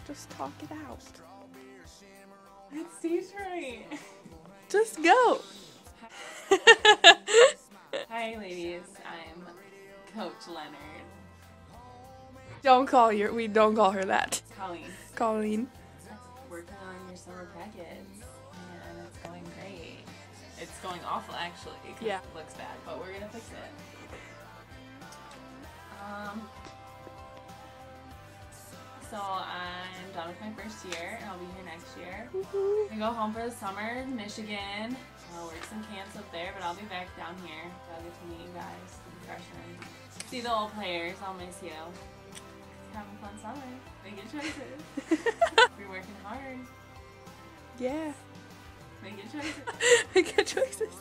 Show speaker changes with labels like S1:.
S1: Just talk it out.
S2: It's Detroit.
S1: Just go.
S2: Hi, ladies. I'm Coach Leonard.
S1: We don't call her that.
S2: Colleen.
S1: Colleen.
S2: Working on your summer packets, and it's going great. It's going awful, actually, because
S1: Yeah.
S2: it looks bad, but we're gonna fix it. So I'm done with my first year, and I'll be here next year.
S1: Woohoo.
S2: I go home for the summer, Michigan. I'll work some camps up there, but I'll be back down here. I'll get to meet you guys, the freshmen. See the old players. I'll miss you. Have a fun summer. Make good choices. We're working hard.
S1: Yeah.
S2: Make good choices.
S1: Make good choices.